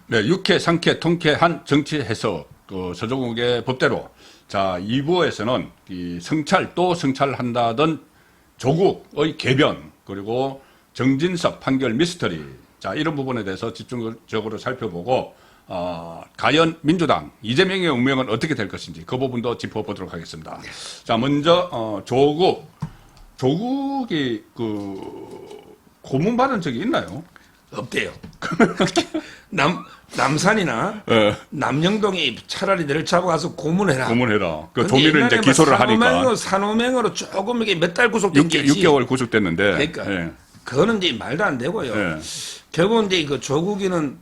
네, 육회, 상쾌, 통쾌한 정치 해석, 그 서정욱의 법대로. 자, 2부에서는 이 성찰, 또 성찰한다던 조국의 개변, 그리고 정진석 판결 미스터리. 자, 이런 부분에 대해서 집중적으로 살펴보고, 과연 민주당, 이재명의 운명은 어떻게 될 것인지 그 부분도 짚어보도록 하겠습니다. 자, 먼저, 조국이 고문받은 적이 있나요? 없대요. 남산이나 남영동이 차라리 너를 잡아가서 고문해라. 고문해라. 그 조미를 이제 기소를 하니까. 산호맹으로 조금 이게 몇 달 구속됐겠지. 6개월 구속됐는데. 그러니까 예. 그거는 이제 말도 안 되고요. 예. 결국은 이제 그 조국이는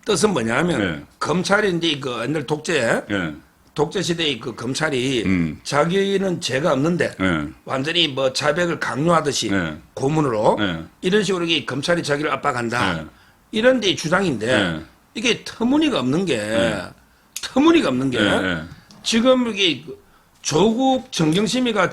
뜻은 뭐냐면 예. 검찰이 이제 그 옛날 독재 시대의 그 검찰이 자기는 죄가 없는데 예. 완전히 뭐 자백을 강요하듯이 예. 고문으로 예. 이런 식으로 이게 검찰이 자기를 압박한다. 예. 이런 데 주장인데 예. 이게 터무니가 없는 게 지금 이게 조국 정경심이가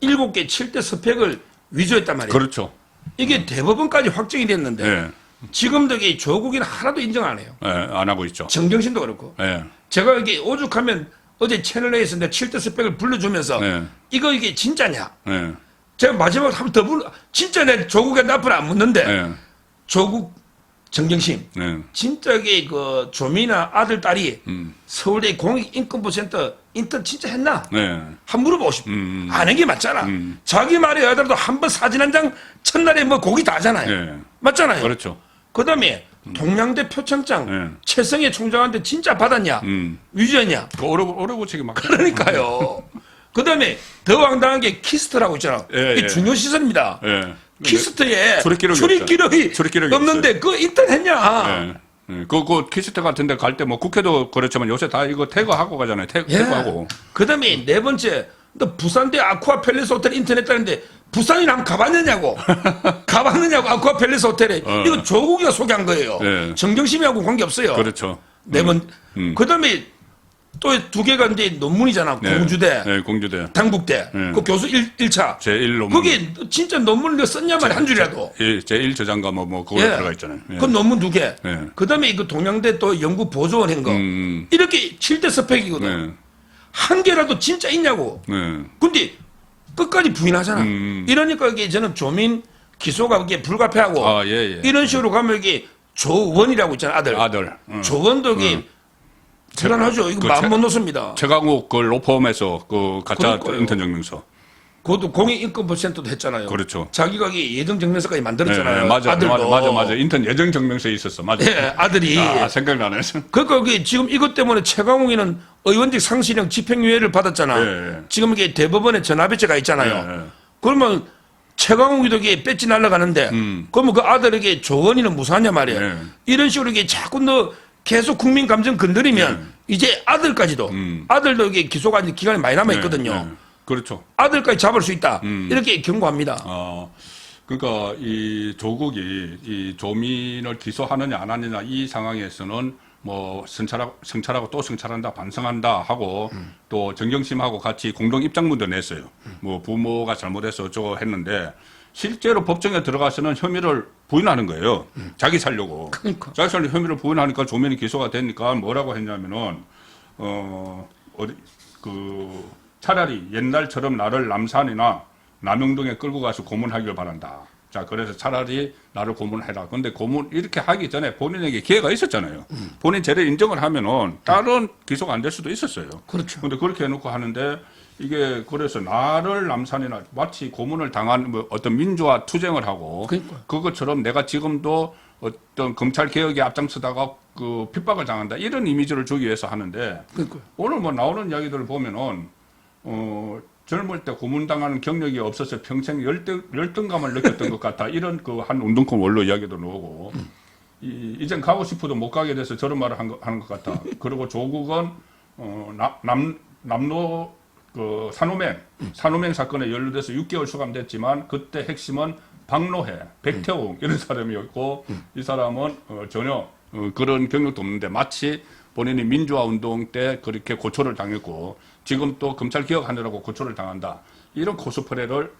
7개 7대 스펙을 위조했단 말이에요. 그렇죠. 이게 대법원까지 확정이 됐는데 예. 지금도 이게 조국이는 하나도 인정 안 해요. 예. 안 하고 있죠. 정경심도 그렇고. 예. 제가 이게 오죽하면 어제 채널A에서 내 7대 스펙을 불러주면서 예. 이게 진짜냐. 예. 제가 마지막으로 한 번 더 불러. 진짜 내 조국한테 앞으로 안 묻는데 예. 조국 정경심. 예. 진짜 이게 그 조미나 아들 딸이 서울대 공익인권보센터 인턴 진짜 했나? 예. 한 물어보고 싶어. 아는 게 맞잖아. 자기 말에 하더라도 한 번 사진 한 장 첫날에 뭐 고기 다 하잖아요. 예. 맞잖아요. 그렇죠. 그다음에 동양대 표창장 예. 최성해 총장한테 진짜 받았냐? 위조했냐? 그 오래 고치기 막. 그러니까요. 그다음에 더 황당한 게 키스트라고 있잖아. 예, 이게 예. 중요 시설입니다. 예. 키스트에 출입 기록이 없는데 그 인턴 했냐? 예. 예. 그 키스트 같은 데 갈 때 뭐 국회도 그렇지만 요새 다 이거 태그하고 가잖아요. 태그하고. 그다음에 네 번째, 너 부산대 아쿠아 팰리스 호텔 인터넷 했다는데 부산이나 한번 가봤느냐고. 가봤느냐고 아쿠아 팰리스 호텔에. 이거 조국이가 소개한 거예요. 예. 정경심이하고 관계없어요. 그렇죠. 네 번. 그다음에 또 두 개가 이제 논문이잖아. 네. 공주대, 네, 공주대. 당북대. 그 교수 1차. 제1 논문. 그게 진짜 논문을 썼냐 말이야, 한 줄이라도. 제1 저장가 뭐 그거 들어가 있잖아요. 예. 그 논문 2개. 예. 그다음에 그 동양대 또 연구 보조원 한 거. 이렇게 7대 스펙이거든. 네. 한 개라도 진짜 있냐고. 네. 근데 끝까지 부인하잖아. 이러니까 이게 저는 조민 기소가 이게 불가피하고 아, 예, 예. 이런 식으로 가면 이게 조원이라고 있잖아, 아들. 조원도 이게 불안하죠. 이거 마음 못 놓습니다. 최강욱 그 로펌에서 그 가짜 그러니까요. 인턴 증명서. 그것도 공익인권보센터도 했잖아요. 그렇죠. 자기가 이게 예정증명서까지 만들었잖아요. 네, 맞아, 아들도. 맞아. 인턴 예정 증명서에 있었어. 맞아. 예, 아들이. 생각나네. 그러니까 이게 지금 이것 때문에 최강욱이는 의원직 상실형 집행유예를 받았잖아. 예. 지금 이게 대법원에 전화배제가 있잖아요. 예. 그러면 최강욱이도 이게 배지 날라가는데 그러면 그 아들에게 조언이는 무사하냐 말이야. 예. 이런 식으로 이게 자꾸 너 계속 국민 감정 건드리면 이제 아들까지도 아들도 이게 기소가 이제 기간이 많이 남아 있거든요. 그렇죠. 아들까지 잡을 수 있다. 이렇게 경고합니다. 그러니까 이 조국이 이 조민을 기소하느냐 안 하느냐 이 상황에서는 뭐 성찰하고 또 성찰한다 반성한다 하고 또 정경심하고 같이 공동 입장문도 냈어요. 뭐 부모가 잘못해서 어쩌고 했는데 실제로 법정에 들어가서는 혐의를 부인하는 거예요. 자기 살려고. 그러니까. 자기 살려고 혐의를 부인하니까 조민이 기소가 되니까 뭐라고 했냐면은 차라리 옛날처럼 나를 남산이나 남영동에 끌고 가서 고문하길 바란다. 자, 그래서 차라리 나를 고문해라. 근데 고문 이렇게 하기 전에 본인에게 기회가 있었잖아요. 본인 죄를 인정을 하면은 다른 기소가 안 될 수도 있었어요. 그렇죠. 근데 그렇게 해놓고 하는데 이게 그래서 나를 남산이나 마치 고문을 당한 뭐 어떤 민주화 투쟁을 하고 그러니까요. 그것처럼 내가 지금도 어떤 검찰 개혁에 앞장서다가 그 핍박을 당한다 이런 이미지를 주기 위해서 하는데 그러니까요. 오늘 뭐 나오는 이야기들을 보면은 젊을 때 고문당하는 경력이 없어서 평생 열등감을 느꼈던 것 같아. 이런 그 한 운동권 원로 이야기도 나오고, 이젠 가고 싶어도 못 가게 돼서 저런 말을 하는 것 같아. 그리고 조국은, 남로, 그, 산호맹 사건에 연루돼서 6개월 수감됐지만, 그때 핵심은 박노해, 백태웅, 이런 사람이었고, 이 사람은 전혀 그런 경력도 없는데, 마치 본인이 민주화 운동 때 그렇게 고초를 당했고, 지금 또 검찰 개혁하느라고 고초를 당한다. 이런 코스프레를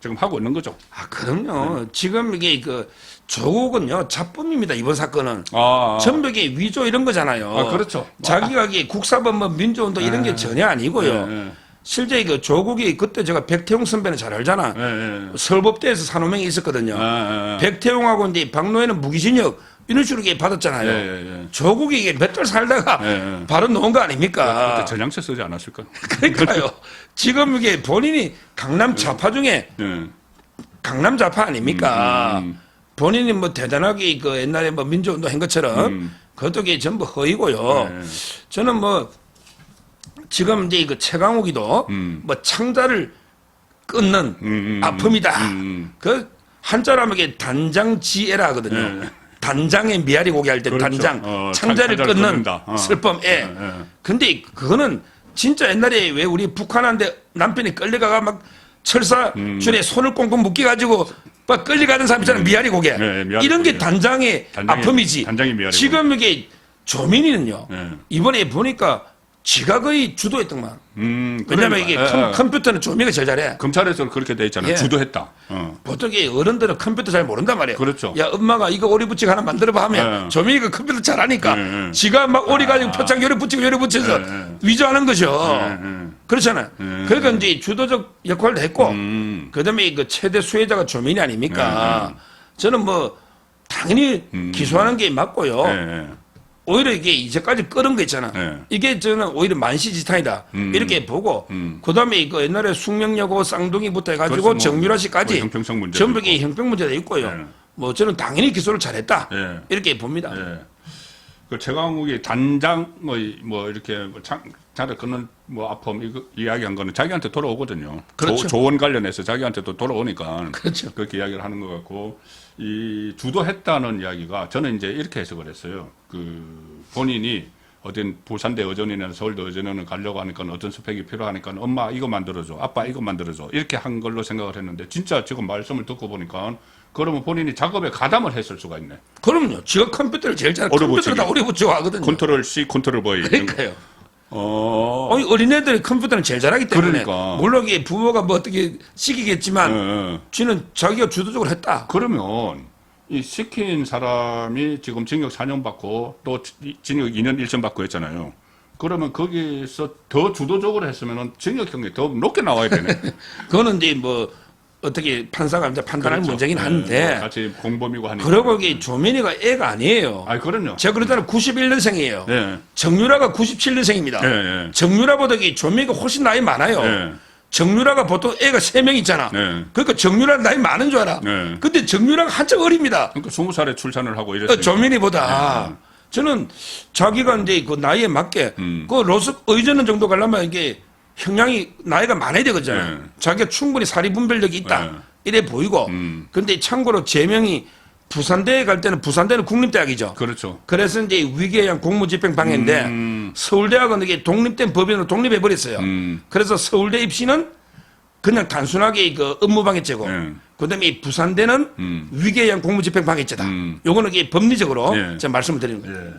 지금 하고 있는 거죠. 아, 그럼요. 지금 이게 그 조국은요 잡범입니다. 이번 사건은 전부 이게 위조 이런 거잖아요. 아, 그렇죠. 자기가 이게 국사범, 뭐 민주운동 이런 게 전혀 아니고요. 실제 그 조국이 그때 제가 백태용 선배는 잘 알잖아. 서울법대에서 산호명이 있었거든요. 백태용하고 이제 박노해는 무기징역 이런 식으로 이게 받았잖아요. 조국이 이게 몇 달 살다가 바로 놓은 거 아닙니까? 그때 전향세 쓰지 않았을까? 그러니까요. 지금 이게 본인이 강남 좌파 중에 강남 좌파 아닙니까? 본인이 뭐 대단하게 그 옛날에 뭐 민주운동 한 것처럼 그것도 이게 전부 허위고요. 저는 뭐 지금 이제 그 최강욱이도 뭐 창자를 끊는 아픔이다. 그 한자로 하면 이게 단장지애라 하거든요. 단장의 미아리 고기 할 때 그렇죠. 단장, 창자를 끊는 슬픔. 근데 그거는 진짜 옛날에 왜 우리 북한한테 남편이 끌려가가 막 철사줄에 손을 꽁꽁 묶여가지고 막 끌려가는 사람 있잖아요. 미아리 고개. 미아리 이런 게 고개. 단장의 아픔이지. 단장의 미아리 지금 이게 조민이는요. 이번에 보니까 지가 거의 주도했더만. 왜냐면 이게 컴퓨터는 조미가 제일 잘해. 검찰에서 그렇게 돼 있잖아요. 주도했다. 보통 이게 어른들은 컴퓨터 잘 모른단 말이에요. 그렇죠. 야, 엄마가 이거 오리 붙이고 하나 만들어봐 하면 조미가 컴퓨터 잘하니까 지가 막 오리 가지고 표창 요리 붙이고 요리 붙여서 위조하는 거죠. 그렇잖아요. 그러니까 이제 주도적 역할도 했고, 그 다음에 그 최대 수혜자가 조민이 아닙니까? 저는 뭐, 당연히 기소하는 게 맞고요. 오히려 이게 이제까지 끌은 거 있잖아. 이게 저는 오히려 만시지탄이다. 이렇게 보고, 그 다음에 이거 옛날에 숙명여고 쌍둥이부터 해가지고 뭐, 정유라 씨까지 형평성 문제도 전부 이게 형평 문제도 있고요. 뭐 저는 당연히 기소를 잘했다. 이렇게 봅니다. 그 최강욱이 단장의 뭐 이렇게 뭐 자를 끊는 뭐 아픔 이거 이야기한 거는 자기한테 돌아오거든요. 그렇죠. 조언 관련해서 자기한테도 돌아오니까 그렇죠. 그렇게 이야기를 하는 것 같고 이 주도했다는 이야기가 저는 이제 이렇게 해석을 했어요. 그 본인이 어딘 부산대 의전이나 서울대 의전을 가려고 하니까 어떤 스펙이 필요하니까 엄마 이거 만들어줘, 아빠 이거 만들어줘 이렇게 한 걸로 생각을 했는데 진짜 지금 말씀을 듣고 보니까 그러면 본인이 작업에 가담을 했을 수가 있네. 그럼요. 지가 컴퓨터를 제일 잘 컴퓨터를 다 오래 붙이고 하거든요. 컨트롤 C, 컨트롤 V. 그러니까요. 어린애들이 컴퓨터는 제일 잘하기 때문에 그러니까. 물론 이게 부모가 뭐 어떻게 시키겠지만 쥐는 자기가 주도적으로 했다. 그러면 이 시킨 사람이 지금 징역 4년 받고 또 징역 2년 1심 받고 했잖아요. 그러면 거기서 더 주도적으로 했으면 징역형이 더 높게 나와야 되네. 그거는 이제 뭐 어떻게 판사가 이제 판단할 그렇죠. 문제긴 한데. 같이 공범이고 하니까. 그러고 이게 조민이가 애가 아니에요. 아, 그럼요. 제가 그랬잖아요. 91년생이에요. 네. 정유라가 97년생입니다. 네. 정유라보다 이 조민이가 훨씬 나이 많아요. 네. 정유라가 보통 애가 3명 있잖아. 네. 그러니까 정유라 나이 많은 줄 알아. 네. 근데 정유라가 한참 어립니다. 그러니까 20살에 출산을 하고 이랬어요. 조민이보다. 저는 자기가 이제 그 나이에 맞게 그 로스 의전은 정도 가려면 이게 형량이 나이가 많아야 되거든요. 자기가 충분히 사리 분별력이 있다. 이래 보이고. 근데 참고로 제명이 부산대에 갈 때는 부산대는 국립대학이죠. 그렇죠. 그래서 이제 위계양 공무집행방해인데 서울대학은 이게 독립된 법인으로 독립해 버렸어요. 그래서 서울대 입시는 그냥 단순하게 그 업무방해죄고, 그다음에 이 부산대는 위계양 공무집행방해죄다. 요거는 이게 법리적으로 제가 말씀을 드리는 거예요.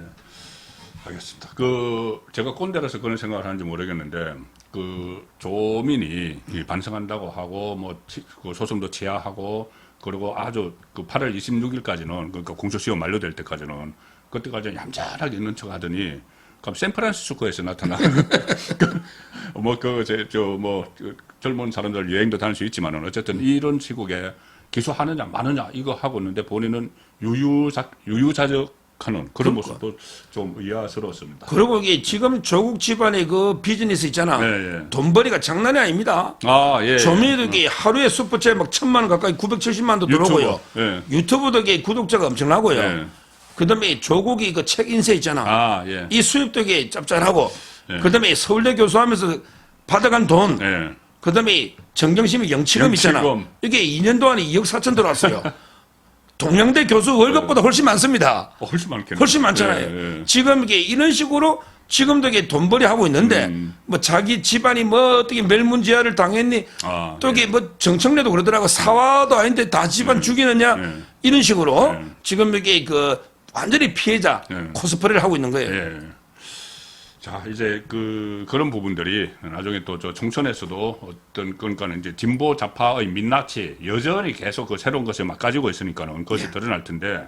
알겠습니다. 그 제가 꼰대라서 그런 생각을 하는지 모르겠는데 그 조민이 반성한다고 하고 뭐 그 소송도 취하하고 그리고 아주 그 8월 26일까지는 그러니까 공소시효 만료될 때까지는 그때까지는 얌전하게 있는 척 하더니 그럼 샌프란시스코에서 나타나 뭐 젊은 사람들 여행도 다닐 수 있지만은 어쨌든 이런 시국에 기소하느냐 마느냐 이거 하고 있는데 본인은 유유자적하는 그런 모습도 좀 의아스러웠습니다. 그리고 이게 지금 조국 집안의 그 비즈니스 있잖아. 돈벌이가 장난이 아닙니다. 조민이도 이게 하루에 슈퍼챗 막 1,000만 원 가까이 970만도 들어오고요. 유튜브도 이게 구독자가 엄청나고요. 그다음에 조국이 그 책 인쇄 있잖아. 이 수입도 이게 짭짤하고. 그다음에 서울대 교수하면서 받아간 돈. 그다음에 정경심이 영치금 있잖아. 이게 2년 동안에 2억 4천 들어왔어요. 동양대 교수 월급보다 훨씬 많습니다. 훨씬 많겠네요. 훨씬 많잖아요. 지금 이게 이런 식으로 지금도 이게 돈벌이 하고 있는데 뭐 자기 집안이 뭐 어떻게 멸문지화를 당했니 또 이게 뭐 정청래도 그러더라고 사화도 아닌데 다 집안 죽이느냐 이런 식으로 지금 이게 그 완전히 피해자 코스프레를 하고 있는 거예요. 자, 이제 그런 부분들이 나중에 또 저 총선에서도 어떤 그러니까는 이제 진보 좌파의 민낯이 여전히 계속 그 새로운 것을 막 가지고 있으니까는 그것이 드러날 텐데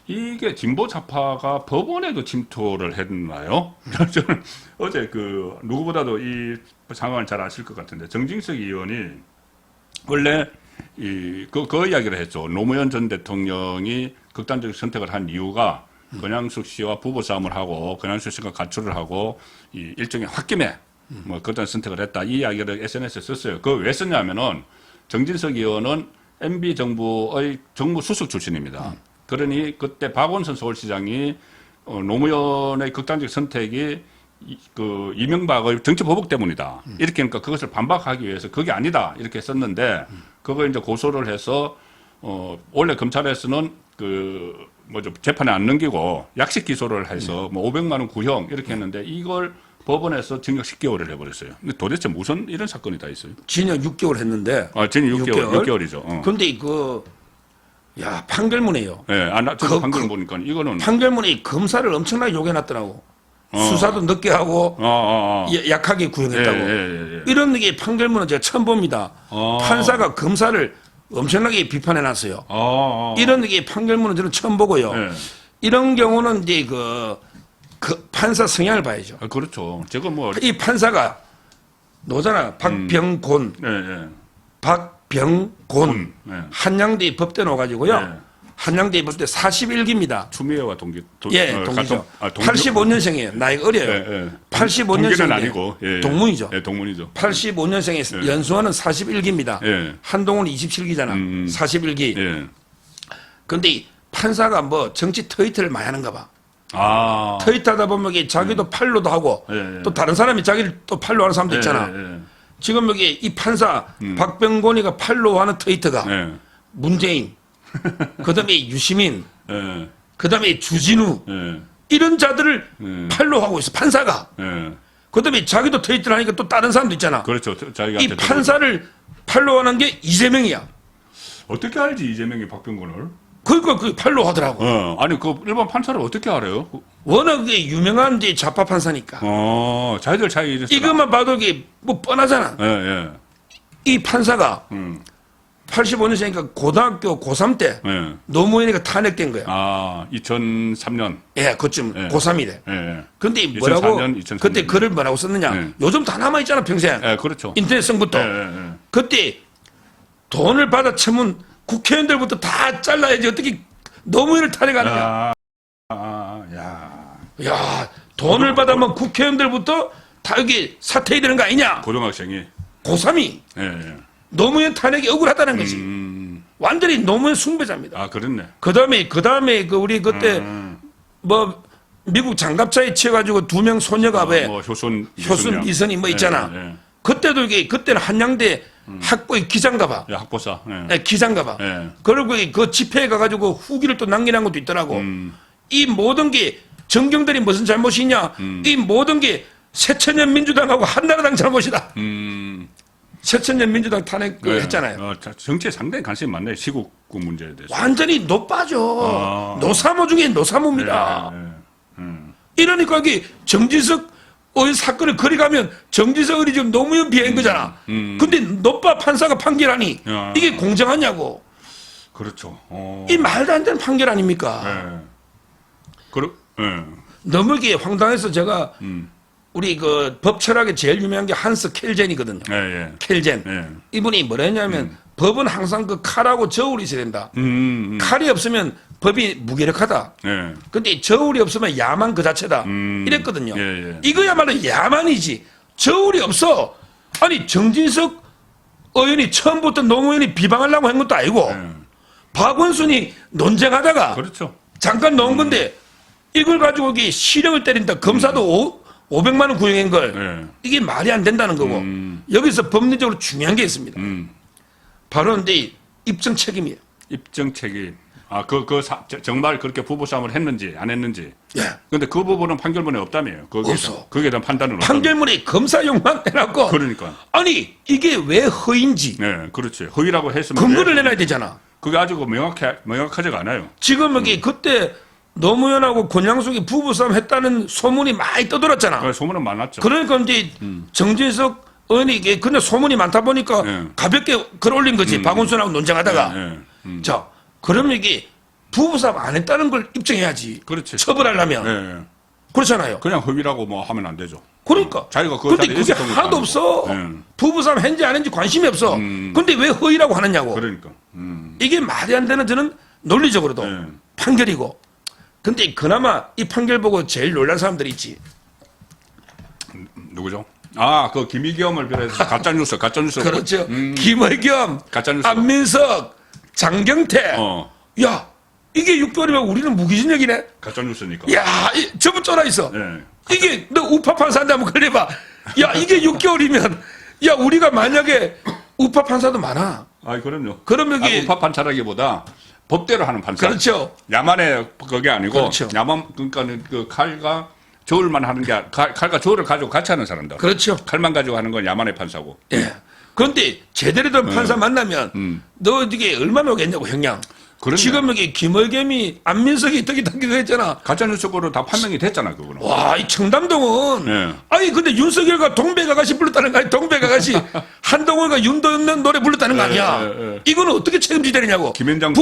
이게 진보 좌파가 법원에도 침투를 했나요? 저는 어제 누구보다도 이 상황을 잘 아실 것 같은데 정진석 의원이 원래 그 이야기를 했죠. 노무현 전 대통령이 극단적 선택을 한 이유가 권양숙 씨와 부부싸움을 하고 권양숙 씨가 가출을 하고 일종의 홧김에 뭐 그런 선택을 했다. 이 이야기를 SNS에 썼어요. 그거 왜 썼냐면은 정진석 의원은 MB 정부의 정무 수석 출신입니다. 그러니 그때 박원순 서울시장이 노무현의 극단적 선택이 이명박의 정치 보복 때문이다. 이렇게 하니까 그것을 반박하기 위해서 그게 아니다. 이렇게 썼는데 그걸 이제 고소를 해서 원래 검찰에서는 재판에 안 넘기고 약식 기소를 해서 뭐 500만 원 구형 이렇게 했는데 이걸 법원에서 징역 10개월을 해버렸어요. 근데 도대체 무슨 이런 사건이 다 있어요? 징역 6개월 했는데. 징역 6개월이죠. 근데 판결문이에요. 예, 저도 판결 보니까 이거는. 판결문이 검사를 엄청나게 욕해놨더라고. 수사도 늦게 하고, 약하게 구형했다고. 이런 게 판결문은 제가 처음 봅니다. 판사가 검사를 엄청나게 비판해놨어요. 이런 게 판결문은 저는 처음 보고요. 이런 경우는 이제 그 판사 성향을 봐야죠. 그렇죠. 제가 이 판사가 노잖아. 박병곤. 박병곤. 한양대 법대 나와가지고요. 한양대 법대 41기입니다. 추미애와 동기죠. 85년생이에요. 나이가 어려요. 85년생인데 아니고 동문이죠. 동문이죠. 85년생에 연수원은 41기입니다. 한동훈 27기잖아. 41기. 근데 판사가 뭐 정치 트위터를 많이 하는가 봐. 트위터하다 보면 자기도 팔로도 하고 또 다른 사람이 자기를 또 팔로우하는 사람도 있잖아. 지금 여기 이 판사 박병곤이가 팔로우하는 트위터가 문재인, 그다음에 유시민, 그다음에 주진우 이런 자들을 팔로우하고 있어. 판사가. 그다음에 자기도 트위터를 하니까 또 다른 사람도 있잖아. 그렇죠. 이 판사를 팔로우하는 게 이재명이야. 어떻게 알지 이재명이 박병곤을? 그러니까 팔로우 하더라고. 아니 일반 판사를 어떻게 알아요? 워낙 유명한 좌파 판사니까. 자기들 차이 이것만 봐도 이게 뭐 뻔하잖아. 이 판사가 85년생이니까 고등학교 고3 때 노무현이가 탄핵된 거야. 2003년. 그쯤 고3이래. 근데 2004년, 그때 글을 뭐라고 썼느냐? 요즘 다 남아 있잖아 평생. 그렇죠. 인터넷 성부터. 그때 돈을 받아 처문 국회의원들부터 다 잘라야지 어떻게 노무현을 탄핵하느냐. 야, 돈을 받아면 국회의원들부터 다 여기 사퇴해야 되는 거 아니냐? 고등학생이. 고3이. 노무현 탄핵이 억울하다는 거지. 완전히 노무현 숭배자입니다. 그랬네. 그 다음에 우리 그때 뭐 미국 장갑차에 치여가지고 2명 소녀가 왜 효순 이선이 뭐 있잖아. 그때도 그때는 한양대 학부의 기장가 봐. 학보사. 기장가 봐. 그리고 그 집회에 가가지고 후기를 또 남기는 것도 있더라고. 이 모든 게 정경들이 무슨 잘못이냐? 이 모든 게 새천년 민주당하고 한나라당 잘못이다. 새천년 민주당 탄핵 했잖아요. 정치에 상당히 관심이 많네요. 시국구 문제에 대해서. 완전히 노빠져. 노사모 중에 노사모입니다. 이러니까 이게 정진석 사건을 그리가면 정진석 의원이 지금 노무현 비하인 거잖아. 근데 노빠 판사가 판결하니 이게 공정하냐고. 그렇죠. 이 말도 안 되는 판결 아닙니까? 너무 이게 황당해서 제가 우리 법 철학에 제일 유명한 게 한스 켈젠이거든요. 켈젠. 이분이 뭐랬냐면 법은 항상 칼하고 저울이 있어야 된다. 칼이 없으면 법이 무기력하다. 근데 저울이 없으면 야만 그 자체다. 이랬거든요. 이거야말로 야만이지. 저울이 없어. 아니 정진석 의원이 처음부터 노무현이 비방하려고 한 것도 아니고 박원순이 논쟁하다가 잠깐 넣은 건데 이걸 가지고 이게 실형을 때린다. 검사도 500만 원 구형한 걸 이게 말이 안 된다는 거고 여기서 법리적으로 중요한 게 있습니다. 바로 근데 입증 책임이에요. 입증 책임. 정말 그렇게 부부싸움을 했는지 안 했는지. 근데 그 부분은 판결문에 없다며요. 없어. 거기에 대한 판단은 없다. 판결문에 검사용만 해놨고. 그러니까. 아니 이게 왜 허인지. 그렇지. 허위라고 했으면. 근거를 내놔야 되잖아. 그게 아주 명확하지가 않아요. 지금 여기 그때 노무현하고 권양숙이 부부싸움 했다는 소문이 많이 떠돌았잖아. 소문은 많았죠. 그러니까 이제 정진석 의원이 이게 근데 소문이 많다 보니까 가볍게 끌어올린 거지. 박원순하고 논쟁하다가. 자, 그러면 이게 부부싸움 안 했다는 걸 입증해야지. 그렇지. 처벌하려면. 그렇잖아요. 그냥 허위라고 뭐 하면 안 되죠. 그러니까. 자기가 근데 그게 하나도 없어. 부부싸움 했는지 안 했는지 관심이 없어. 근데 왜 허위라고 하느냐고. 그러니까. 이게 말이 안 되는 저는 논리적으로도 판결이고. 근데 그나마 이 판결 보고 제일 놀란 사람들이 있지. 누구죠? 그 김의겸을 비롯해서 가짜뉴스. 그렇죠. 김의겸, 가짜뉴스. 안민석, 장경태. 야, 이게 6개월이면 우리는 무기징역이네. 가짜뉴스니까. 야, 전부 쫄아 있어. 이게 너 우파 판사한테 한번 걸려봐. 야, 이게 6개월이면 야, 우리가 만약에 우파 판사도 많아. 그럼요. 그러면 이게 우파 판사라기보다 법대로 하는 판사. 그렇죠. 야만의 그게 아니고 그렇죠. 야만 그러니까는 그 칼과 저울만 하는 게 칼과 저울을 가지고 같이 하는 사람들. 그렇죠. 칼만 가지고 하는 건 야만의 판사고. 예. 그런데 제대로 된 판사 만나면 너 이게 얼마나 오겠냐고 형량. 그러네. 지금 여기 김의겸이 안민석이 떡이 당기고 했잖아. 가짜뉴스로 다 판명이 됐잖아 그거는. 와, 이 청담동은 아니 근데 윤석열과 동백아가씨 불렀다는 거 아니야? 동백아가씨 한동훈과 윤도현 노래 불렀다는 거 아니야? 이거는 어떻게 책임지되느냐고. 김현장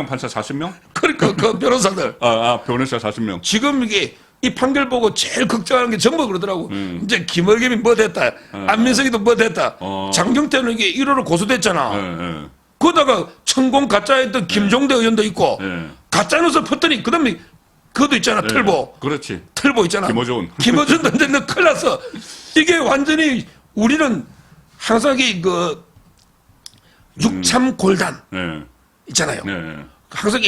판사 40명? 그러니까 그 변호사들. 변호사 40명. 지금 이게 이 판결 보고 제일 걱정하는 게 전부 그러더라고. 이제 김의겸이 뭐 됐다. 안민석이도 뭐 됐다. 장경태는 이게 1호로 고소됐잖아. 그러다가 천공 가짜했던 김종대 의원도 있고 가짜뉴스 폈더니 그다음에 그것도 있잖아. 틀보. 그렇지. 틀보 있잖아. 김어준도 이제 너 큰일 났어. 이게 완전히 우리는 항상 그 육참골단 있잖아요. 항상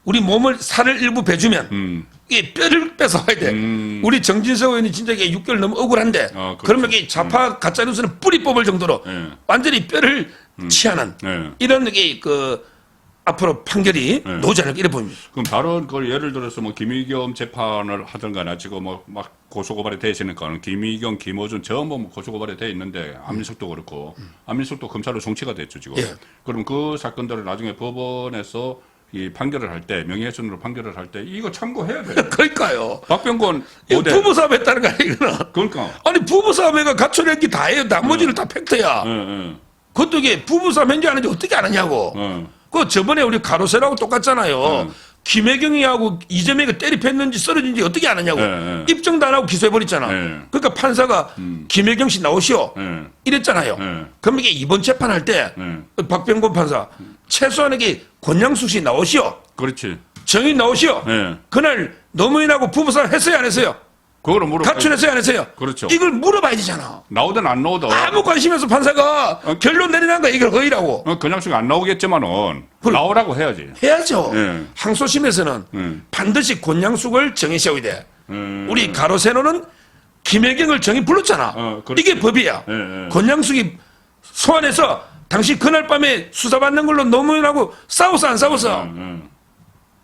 우리 몸을 살을 일부 빼주면 이게 뼈를 뺏어와야 돼. 우리 정진석 의원이 진짜 이게 6개월 너무 억울한데 그러면 이게 좌파 가짜뉴스는 뿌리 뽑을 정도로 완전히 뼈를 취하는 이런 게 그 앞으로 판결이 나오지 않을까 이래 보입니다. 그럼 다른 걸 예를 들어서 뭐 김의겸 재판을 하든가나 지금 뭐 막 고소고발이 돼 있으니까 김의겸, 김어준 전부 뭐 고소고발이 돼 있는데 안민석도 그렇고 안민석도 검찰로 송치가 됐죠 지금. 그럼 그 사건들을 나중에 법원에서 이 판결을 할 때 명예훼손으로 판결을 할 때 이거 참고해야 돼요. 그러니까요. 박병권 부부싸움 했다는 거 아니구나. 그러니까. 아니 부부싸움에가 갖춰낸 게 다예요. 나머지는 다 팩트야. 그것도 이게 부부싸움 했는지 안 했는지 어떻게 아느냐고. 그 저번에 우리 가로세라고 똑같잖아요. 김혜경이하고 이재명이가 때리 팼는지 쓰러진지 어떻게 아느냐고. 입증도 안 하고 기소해버렸잖아. 그러니까 판사가 김혜경 씨 나오시오. 이랬잖아요. 그럼 이게 이번 재판할 때 박병권 판사 최소한 이게 권양숙 씨 나오시오. 그렇지. 정인 나오시오. 그날 노무현하고 부부싸움 했어요 안 했어요? 그거를 가출했어요 안 했어요? 그렇죠. 이걸 물어봐야 되잖아. 나오든 안 나오든. 아무 관심 없어 판사가 결론 내리는 거야. 이걸 허위라고. 권양숙이 안 나오겠지만은 나오라고 해야지. 해야죠. 항소심에서는 반드시 권양숙을 정의 세워야 돼. 우리 가로세로는 김혜경을 정의 불렀잖아. 이게 법이야. 권양숙이 소환해서 당시 그날 밤에 수사받는 걸로 노무현하고 싸웠어 안 싸웠어?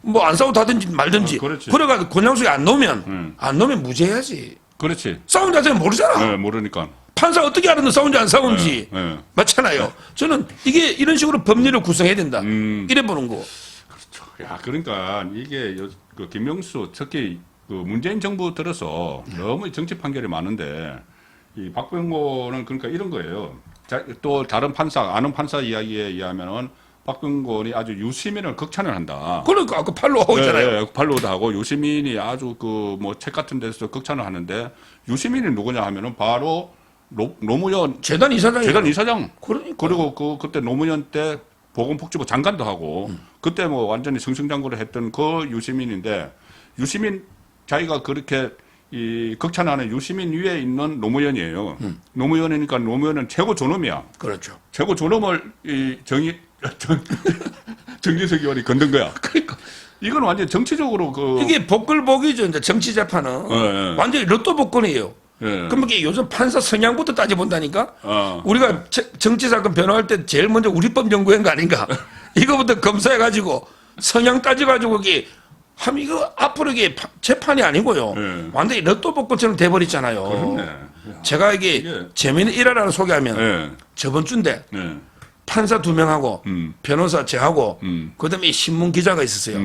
뭐 안 싸우고 하든지 말든지. 그래가지고 권양숙이 안 놓으면 무죄해야지. 그렇지. 싸운 자체는 모르잖아. 모르니까. 판사 어떻게 알았는데 싸운지 안 싸운지. 맞잖아요. 저는 이게 이런 식으로 법리를 구성해야 된다. 이래 보는 거. 그렇죠. 야, 그러니까 이게 그 김명수 특히 그 문재인 정부 들어서 너무 정치 판결이 많은데 이 박병권은 그러니까 이런 거예요. 또 다른 판사, 아는 판사 이야기에 의하면은 박병권이 아주 유시민을 극찬을 한다. 그러니까 아까 팔로 하고 있잖아요. 팔로우도 하고 유시민이 아주 그 뭐 책 같은 데서 극찬을 하는데 유시민이 누구냐 하면은 바로 노무현 재단 이사장이에요. 재단 이사장. 그러니까. 그리고 그때 노무현 때 보건복지부 장관도 하고 그때 뭐 완전히 승승장구를 했던 그 유시민인데 유시민 자기가 그렇게 이 극찬하는 유시민 위에 있는 노무현이에요. 노무현이니까 노무현은 최고 존엄이야. 그렇죠. 최고 존엄을 이 정진석 의원이 건든 거야. 그러니까 이건 완전 정치적으로 이게 복글복이죠. 이제 정치 재판은 완전히 로또 복권이에요. 그럼 이게 요즘 판사 성향부터 따져본다니까. 우리가 정치 사건 변호할 때 제일 먼저 우리법 연구한 거 아닌가. 이거부터 검사해가지고 성향 따져가지고 이게 하면 이거 앞으로 이게 재판이 아니고요. 완전히 로또 복권처럼 돼버렸잖아요. 그렇네. 제가 이게 재미있는 일화를 소개하면 저번 주인데 판사 2명하고 변호사 제하고 그다음에 신문 기자가 있었어요.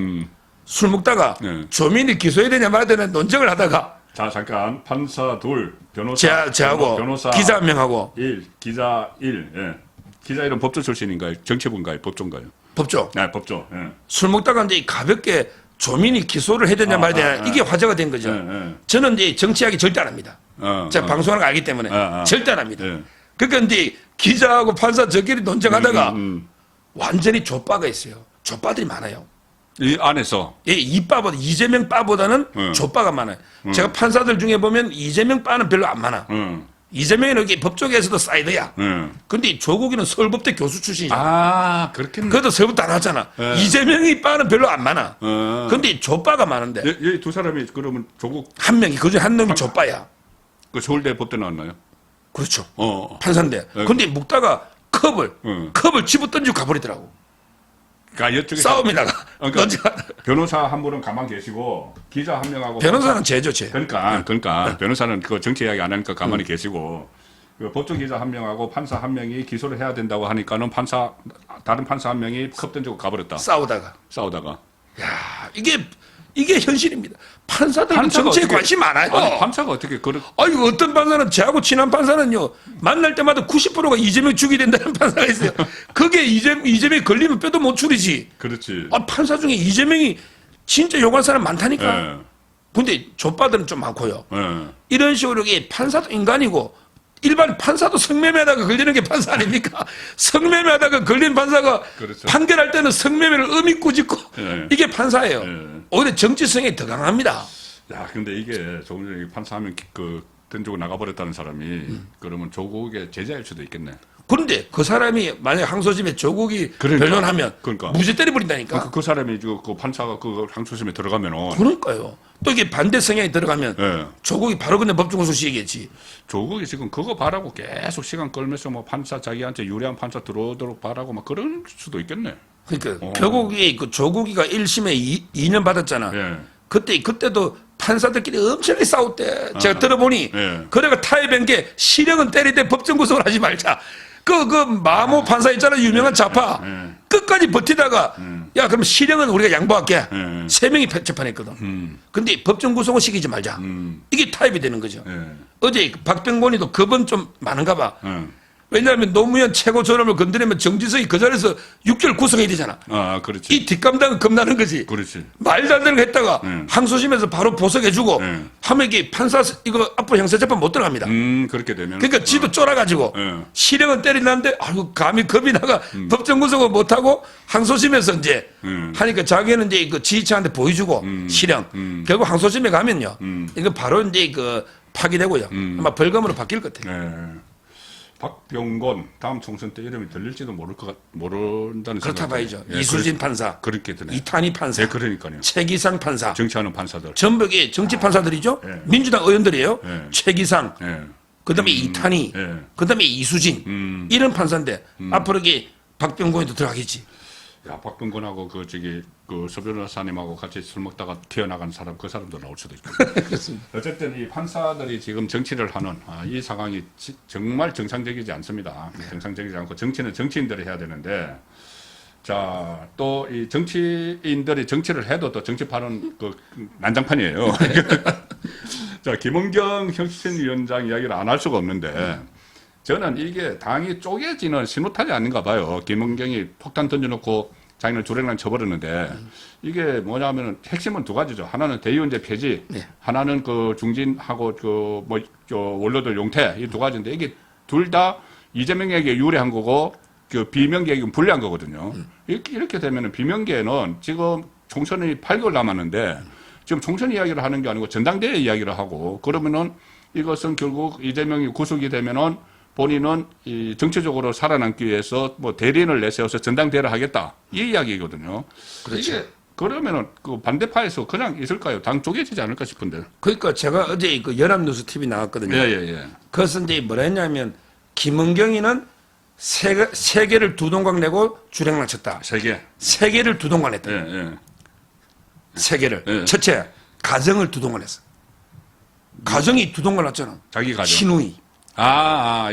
술 먹다가 네. 조민이 기소해야 되냐 말아야 되냐 논쟁을 하다가 자, 잠깐. 판사 둘, 변호사 제하고 변호사 기자 한 명하고 1, 기자 1. 예. 기자 1은 법조 출신인가요? 정치부인가요? 법조인가요? 법조. 네, 법조. 예. 술 먹다가 이제 가볍게 조민이 기소를 해야 되냐 말아야 되냐 이게 화제가 된 거죠. 저는 이제 정치하기 절대 안 합니다. 제가 방송하는 거 알기 때문에 절대 안 합니다. 그러니까 이제 기자하고 판사 저끼리 논쟁하다가 완전히 족바가 있어요. 족바들이 많아요. 이 안에서 예, 이 바보다 이재명 바보다는 족바가 많아요. 제가 판사들 중에 보면 이재명 바는 별로 안 많아. 이재명은 여기 법조계에서도 사이드야. 근데 조국이는 서울법대 교수 출신이야. 아, 그렇겠네. 그래도 서울법대 안 하잖아. 이재명이 바는 별로 안 많아. 근데 족바가 많은데. 이 두 사람이 그러면 조국 한 명이, 그중에 한 놈이 족바야. 그 서울대 법대 나왔나요? 그렇죠. 판사인데. 근데 묵다가 컵을 집어 던지고 가버리더라고. 그러니까 이쪽에 싸움이 나가. 그러니까 변호사 한 분은 가만 계시고 기자 한 명하고 변호사는 제죠, 제. 그러니까 변호사는 그 정치 이야기 안 하니까 가만히 계시고 그 법조 기자 한 명하고 판사 한 명이 기소를 해야 된다고 하니까는 다른 판사 한 명이 컵 던지고 가버렸다. 싸우다가. 야, 이게 현실입니다. 판사들은 정치에 관심 많아요. 아니, 판사가 어떻게 아니, 어떤 판사는, 저하고 친한 판사는요, 만날 때마다 90%가 이재명 죽이 된다는 판사가 있어요. 그게 이재명이 걸리면 뼈도 못 추리지. 그렇지. 판사 중에 이재명이 진짜 욕할 사람 많다니까. 예. 근데 족바들은 좀 많고요. 예. 이런 식으로 이게 판사도 인간이고, 일반 판사도 성매매하다가 걸리는 게 판사 아닙니까? 성매매하다가 걸린 판사가 그렇죠. 판결할 때는 성매매를 의미 꾸짖고 이게 판사예요. 오히려 정치성이 더 강합니다. 야, 근데 이게 조금 전에 판사하면 던지고 나가버렸다는 사람이 그러면 조국의 제자일 수도 있겠네. 그런데 그 사람이 만약 항소심에 조국이 변론하면 무죄 때려버린다니까. 그 사람이 그 판사가 그 항소심에 들어가면은. 그러니까요. 또 이게 반대 성향이 들어가면 조국이 바로 그냥 법정고소시 얘기했지. 조국이 지금 그거 바라고 계속 시간 끌면서 뭐 판사 자기한테 유리한 판사 들어오도록 바라고 막 그럴 수도 있겠네. 그러니까 결국이 그 조국이가 1심에 2년 받았잖아. 그때도 판사들끼리 엄청나게 싸웠대. 제가 들어보니 그래가 타협한 게 실형은 때리되 법정구속을 하지 말자. 그 마모 판사 있잖아, 유명한 좌파. 끝까지 버티다가 야, 그럼 실형은 우리가 양보할게. 3명이 재판했거든. 근데 법정구속은 시키지 말자. 이게 타협이 되는 거죠. 어제 박병권이도 겁은 좀 많은가 봐. 왜냐하면 노무현 최고 존엄을 건드리면 정지석이 그 자리에서 6개월 구속해야 되잖아. 아, 그렇지. 이 뒷감당은 겁나는 거지. 그렇지. 말도 안 되는 거 했다가 항소심에서 바로 보석해주고 하면 이게 판사 이거 앞으로 형사재판 못 들어갑니다. 그렇게 되면. 그러니까 지도 쫄아가지고 실형은 때리는데 아이고 감히 겁이 나가 법정구속을 못하고 항소심에서 이제 하니까 자기는 이제 그 지휘차한테 보여주고 실형. 결국 항소심에 가면요. 이거 바로 이제 그 파기되고요. 아마 벌금으로 바뀔 것 같아요. 박병권 다음 총선 때 이름이 들릴지도 모른다는 그렇다 봐야죠. 이수진 판사, 그렇게 되네. 이탄희 판사, 네, 그러니까요. 최기상 판사, 정치하는 판사들, 전북의 정치 판사들이죠. 민주당 의원들이에요. 최기상, 그다음에 이탄희, 그다음에 이수진 이런 판사인데 앞으로 이게 박병권이도 들어가겠지. 야, 박병권하고 그 서 변호사님하고 같이 술 먹다가 튀어나간 사람, 그 사람도 나올 수도 있고. 그렇습니다. 어쨌든 이 판사들이 지금 정치를 하는 이 상황이 정말 정상적이지 않습니다. 정상적이지 않고 정치는 정치인들이 해야 되는데, 자, 또 이 정치인들이 정치를 해도 또 정치판은 그 난장판이에요. 자, 김은경 혁신위원장 이야기를 안 할 수가 없는데, 저는 이게 당이 쪼개지는 신호탄이 아닌가 봐요. 김은경이 폭탄 던져놓고 자기는 주랭랑 쳐버렸는데 이게 뭐냐면은 핵심은 두 가지죠. 하나는 대의원제 폐지, 하나는 그 중진하고 원로들 용퇴 이 두 가지인데 이게 둘 다 이재명에게 유리한 거고 그 비명계에게 불리한 거거든요. 이렇게 되면은 비명계는 지금 총선이 8개월 남았는데 지금 총선 이야기를 하는 게 아니고 전당대회 이야기를 하고 그러면은 이것은 결국 이재명이 구속이 되면은 본인은 이 정치적으로 살아남기 위해서 뭐 대리인을 내세워서 전당대회를 하겠다. 이 이야기거든요. 그렇죠. 이게 그러면은 그 반대파에서 그냥 있을까요? 당 쪼개지지 않을까 싶은데. 그러니까 제가 어제 그 연합뉴스 TV 나왔거든요. 예. 그것은 이제 뭐라 했냐면 김은경이는 세 개를 두 동강 내고 주랭랑 쳤다. 세 개를 두 동강 냈다. 세 개를. 첫째, 가정을 두 동강 냈어. 가정이 두 동강 났잖아. 자기 가정. 신우이.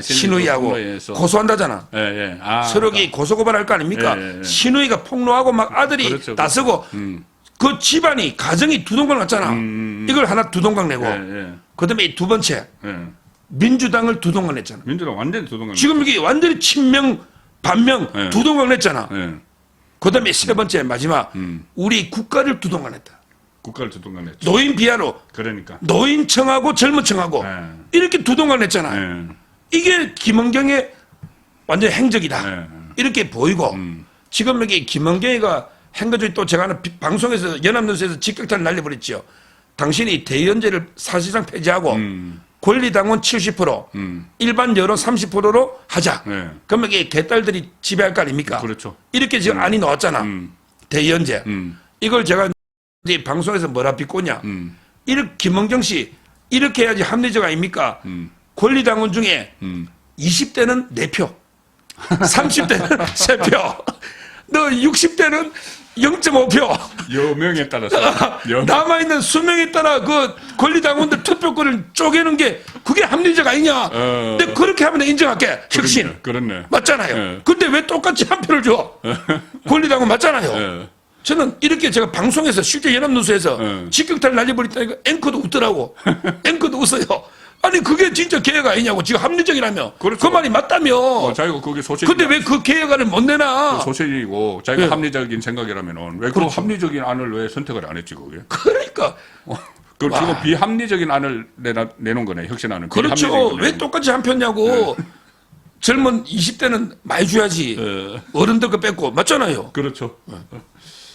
신우이하고 고소한다잖아. 서로 고소고발할 거 아닙니까? 신우이가 폭로하고 막 아들이 그렇죠. 나서고 그 집안이 가정이 두 동강 났잖아. 이걸 하나 두 동강 내고 그다음에 두 번째 민주당을 두 동강 냈잖아. 민주당 완전히 두 동강. 지금 이게 완전히 친명 반명 두 동강 냈잖아. 그다음에 세 번째 마지막 우리 국가를 두 동강 냈다. 국가를 두 동강 냈죠. 노인 비하로 그러니까 노인청하고 젊은청하고 이렇게 두 동강 냈잖아. 이게 김은경의 완전 행적이다. 이렇게 보이고 지금 여기 김은경이가 한 거 중에 또 제가 하나 방송에서 연합뉴스에서 직격탄을 날려버렸죠. 당신이 대의원제를 사실상 폐지하고 권리당원 70%, 일반 여론 30%로 하자. 그러면 이게 개딸들이 지배할 거 아닙니까? 그렇죠. 이렇게 지금 안이 나왔잖아. 대의원제. 이걸 제가 이제 방송에서 뭐라 비꼬냐. 이렇게 김은경 씨 이렇게 해야지 합리적 아닙니까? 권리당원 중에 20대는 4표, 30대는 3표, 너 60대는 0.5표. 여명에 따라서 남아있는 수명에 따라 그 권리당원들 투표권을 쪼개는 게 그게 합리적 아니냐. 근데 그렇게 하면 인정할게. 혁신. 그렇네. 맞잖아요. 근데 왜 똑같이 한 표를 줘? 권리당원 맞잖아요. 저는 이렇게 제가 방송에서 실제 연합뉴스에서 직격탄을 날려버렸다니까 앵커도 웃더라고. 앵커도 웃어요. 아니 그게 진짜 개혁 아니냐고. 지금 합리적이라며. 그렇죠. 그 말이 맞다며. 자기가 그게 소신. 근데 왜 그 개혁안을 못 내나. 소신이고 자기가 합리적인 생각이라면은 왜 그 합리적인 안을 왜 선택을 안 했지 그게. 그러니까. 그 지금 비합리적인 안을 내놓은 거네. 혁신안은. 그렇죠. 왜 똑같이 한 표냐고. 젊은 20대는 많이 줘야지. 어른들 거 뺏고. 맞잖아요. 그렇죠.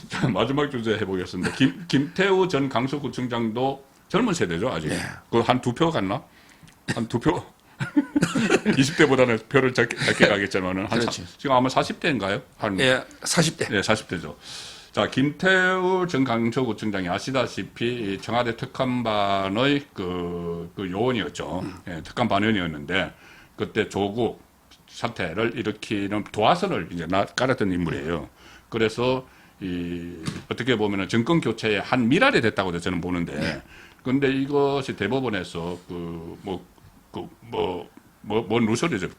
자, 마지막 주제 해보겠습니다. 김태우 전 강서구청장도 젊은 세대죠, 아직. 그 한 2표 갔나? 한 2표? 20대보다는 표를 적게 가겠지만은. 지금 아마 40대인가요? 예, 40대. 네, 40대죠. 자, 김태우 전 강서구청장이 아시다시피 청와대 특감반의 그 요원이었죠. 특감 반원이었는데, 그때 조국 사태를 일으키는 도화선을 이제 깔았던 인물이에요. 그래서 어떻게 보면은 정권 교체의 한 미랄이 됐다고 저는 보는데, 근데 이것이 대법원에서 뭔 누설이죠?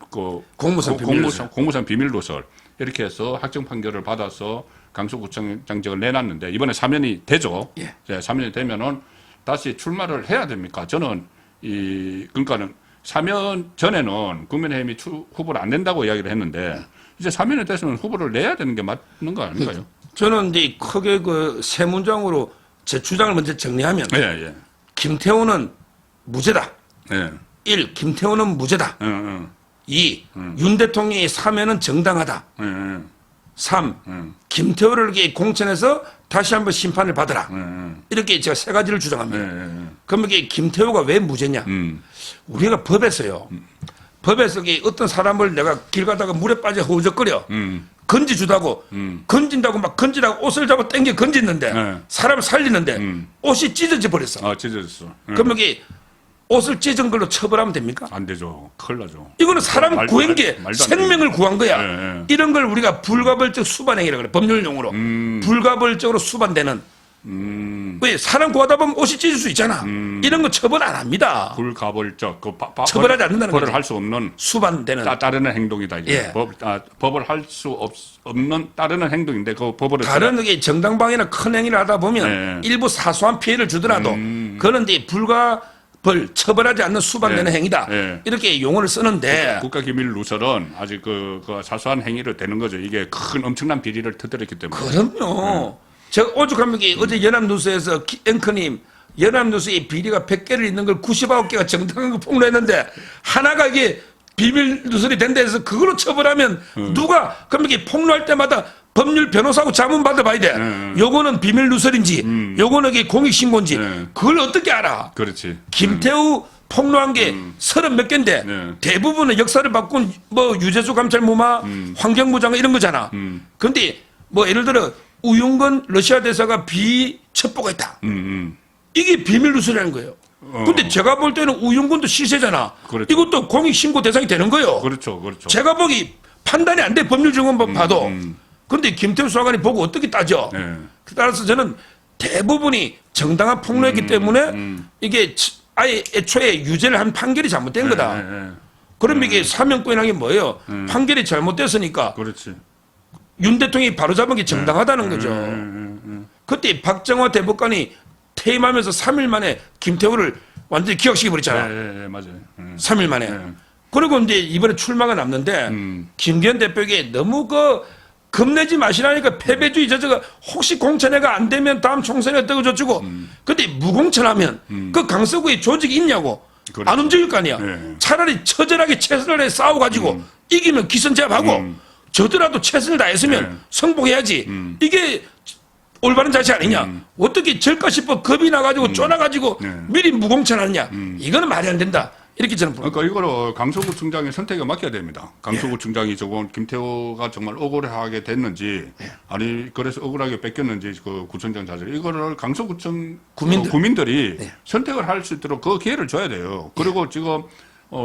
공무상 비밀 누설. 이렇게 해서 확정 판결을 받아서 강서구청장직을 내놨는데, 이번에 사면이 되죠. 사면이 되면은 다시 출마를 해야 됩니까? 저는 그러니까는 사면 전에는 국민의힘이 후보를 안 낸다고 이야기를 했는데, 이제 사면이 됐으면 후보를 내야 되는 게 맞는 거 아닌가요? 저는 이제 크게 그 세 문장으로 제 주장을 먼저 정리하면, 김태우는 무죄다. 1. 김태우는 무죄다. 2. 윤 대통령의 사면은 정당하다. 3. 김태우를 공천해서 다시 한번 심판을 받으라. 이렇게 제가 세 가지를 주장합니다. 그럼 이게 김태우가 왜 무죄냐? 우리가 법에서요. 법에서 어떤 사람을 내가 길 가다가 물에 빠져 허우적거려. 건지주다고 건진다고 막 건지라고 옷을 잡아 당겨 건졌는데 사람을 살리는데 옷이 찢어져 버렸어. 찢어졌어. 그럼 여기 옷을 찢은 걸로 처벌하면 됩니까? 안 되죠. 큰일 나죠. 이거는 사람 구한 게 생명을 구한 거야. 이런 걸 우리가 불가벌적 수반행위라고 그래. 법률 용어로. 불가벌적으로 수반되는. 왜 사람 구하다 보면 옷이 찢을 수 있잖아. 이런 거 처벌 안 합니다. 불가벌적. 처벌하지 않는다는 거죠. 법을 할 수 없는 수반되는 따르는 행동이다. 이제. 법을 할 수 없는 따르는 행동인데 그 법을 다른 게 정당방위나 큰 행위를 하다 보면 일부 사소한 피해를 주더라도 그런 데 불가벌 처벌하지 않는 수반되는 행위다. 이렇게 용어를 쓰는데 국가기밀 누설은 아직 그 사소한 행위를 되는 거죠. 이게 큰 엄청난 비리를 터뜨렸기 때문에. 그럼요. 제가 오죽하면 어제 연합뉴스에서 앵커님 연합뉴스의 비리가 100개를 있는 걸 99개가 정당한 거 폭로했는데 하나가 이게 비밀 누설이 된다 해서 그걸로 처벌하면 누가 그럼 이게 폭로할 때마다 법률 변호사하고 자문 받아봐야 돼. 요거는 비밀 누설인지 요거는 이게 공익신고인지 그걸 어떻게 알아. 그렇지. 김태우 폭로한 게 30몇 개인데 대부분은 역사를 바꾼 뭐 유재수 감찰무마 환경부 장관 이런 거잖아. 근데 뭐 예를 들어 우윤건 러시아 대사가 비첩보가 있다. 이게 비밀 누설이라는 거예요. 근데 제가 볼 때는 우윤건도 시세잖아. 그렇죠. 이것도 공익신고 대상이 되는 거예요. 그렇죠. 그렇죠. 제가 보기 판단이 안 돼. 법률 증언만 봐도. 근데 김태우 수사관이 보고 어떻게 따져. 따라서 저는 대부분이 정당한 폭로였기 때문에 이게 아예 애초에 유죄를 한 판결이 잘못된 거다. 그럼 이게 사면권이라는 게 뭐예요? 판결이 잘못됐으니까 그렇지. 윤 대통령이 바로잡은 게 정당하다는 거죠. 그때 박정화 대법관이 퇴임하면서 3일 만에 김태우를 완전히 기각시켜 버렸잖아. 네, 맞아요. 3일 만에. 그리고 이제 이번에 출마가 남는데 김기현 대표에게 너무 겁내지 마시라니까 패배주의 저저가 혹시 공천회가 안 되면 다음 총선에 어쩌고 저쩌고. 근데 무공천하면 그 강서구에 조직이 있냐고. 그렇죠. 안 움직일 거 아니야. 네. 차라리 처절하게 최선을 해 싸워가지고 이기면 기선제압하고 저더라도 최선을 다했으면 성공해야지. 이게 올바른 자세 아니냐. 어떻게 절까 싶어 겁이 나가지고 쫄아가지고 미리 무공천하느냐. 이거는 말이 안 된다. 이렇게 저는 그러니까 이거를 강서구청장의 선택에 맡겨야 됩니다. 강서구청장이 저건 김태호가 정말 억울하게 됐는지 아니 그래서 억울하게 뺏겼는지 그 구청장 자질 이거를 강서구청 구민들이 선택을 할 수 있도록 그 기회를 줘야 돼요. 그리고 지금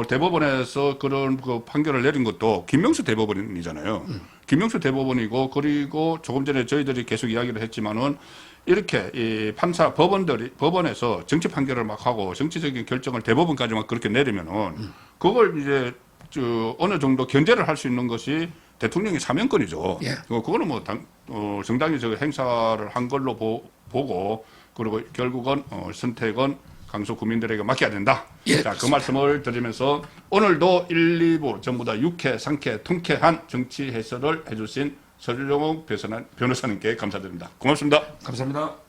대법원에서 그런 그 판결을 내린 것도 김명수 대법원이잖아요. 김명수 대법원이고 그리고 조금 전에 저희들이 계속 이야기를 했지만은 이렇게 이 판사 법원에서 정치 판결을 막 하고 정치적인 결정을 대법원까지만 그렇게 내리면은 그걸 이제 어느 정도 견제를 할 수 있는 것이 대통령의 사면권이죠. 그거는 뭐 정당이 저 행사를 한 걸로 보고 그리고 결국은 선택은 강서 구민들에게 맡겨야 된다. 자, 그 말씀을 드리면서 오늘도 1, 2부 전부 다 유쾌, 상쾌, 통쾌한 정치 해설을 해주신 서주종 변호사님께 감사드립니다. 고맙습니다. 감사합니다.